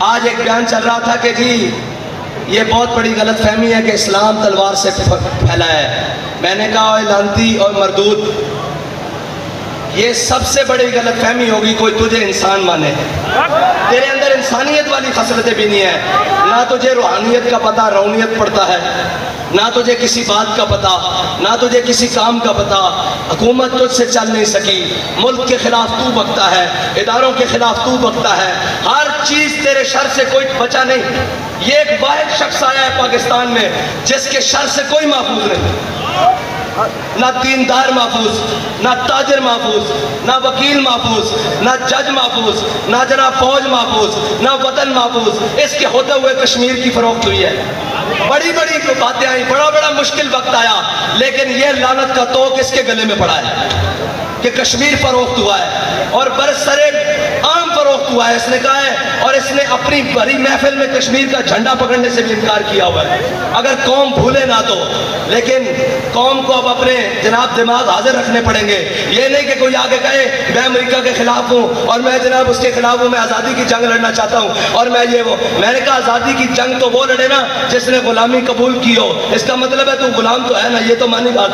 آج ایک بیان چل رہا تھا کہ جی یہ بہت بڑی غلط فہمی ہے کہ اسلام تلوار سے پھیلا ہے. میں نے کہا اے لعنتی اور مردود، یہ سب سے بڑی غلط فہمی ہوگی کوئی تجھے انسان مانے. تیرے اندر انسانیت والی خصلتیں بھی نہیں ہیں، نہ تجھے روحانیت کا پتہ، رونیت پڑتا ہے، نہ تجھے کسی بات کا پتہ، نہ تجھے کسی کام کا پتہ. حکومت تجھ سے چل نہیں سکی، ملک کے خلاف تو بکتا ہے، اداروں کے خلاف تو بکتا ہے، ہر چیز تیرے شر سے کوئی بچا نہیں. یہ ایک واحد شخص آیا ہے پاکستان میں جس کے شر سے کوئی محفوظ نہیں. نہ دیندار محفوظ، نہ تاجر محفوظ، نہ وکیل محفوظ، نہ جج محفوظ، نہ جناب فوج محفوظ، نہ وطن محفوظ. اس کے ہوتے ہوئے کشمیر کی فروخت ہوئی ہے. بڑی بڑی باتیں آئیں، بڑا مشکل وقت آیا، لیکن یہ لعنت کا توق اس کے گلے میں پڑا ہے کہ کشمیر فروخت ہوا ہے اور برسر عام فروخت ہوا ہے. اس نے کہا ہے، اور اس نے اپنی بڑی محفل میں کشمیر کا جھنڈا پکڑنے سے بھی انکار کیا ہوا ہے. اگر قوم بھولے نہ تو، لیکن قوم کو اب اپنے جناب دماغ حاضر رکھنے پڑیں گے. یہ نہیں کہ کوئی آگے کہے میں امریکہ کے خلاف ہوں اور میں جناب اس کے خلاف ہوں، میں آزادی کی جنگ لڑنا چاہتا ہوں اور میں یہ وہ. میں نے کہا آزادی کی جنگ تو وہ لڑے نا جس نے غلامی قبول کی ہو. اس کا مطلب ہے تو غلام تو ہے نا، یہ تو مانی بات.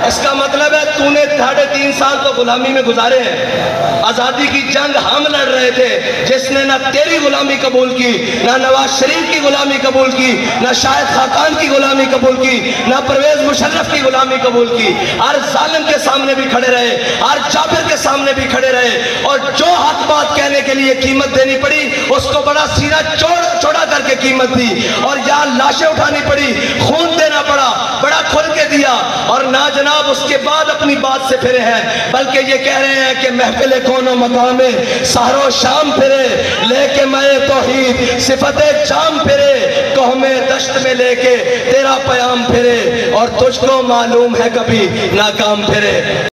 اس کا مطلب ہے تو نے 3.5 سال تو غلامی میں گزارے ہیں. آزادی کی جنگ ہم لڑ رہے تھے، جس نے نہ تیری غلامی قبول کی، نہ نواز شریف کی غلامی قبول کی، نہ شاہد خاقان کی غلامی قبول کی، نہ پرویز مشرف کی غلامی قبول کی. ہر ظالم کے سامنے بھی کھڑے رہے، ہر جابر کے سامنے بھی کھڑے رہے، اور جو حق بات کہنے کے لیے قیمت دینی پڑی اس کو بڑا سینہ چوڑا کر کے قیمت دی، اور یہاں لاشیں اٹھانی پڑی، خون دینا پڑا، بڑا کھل کے دیا. اور نہ جناب اس کے بعد اپنی بات سے پھرے ہیں، بلکہ یہ کہہ رہے ہیں کہ محفل کون و مقام سحر و شام پھرے، لے کے میں توحید صفت جام پھرے، قوم دشت میں لے کے تیرا پیام پھرے، اور تجھ کو معلوم ہے کبھی ناکام پھرے.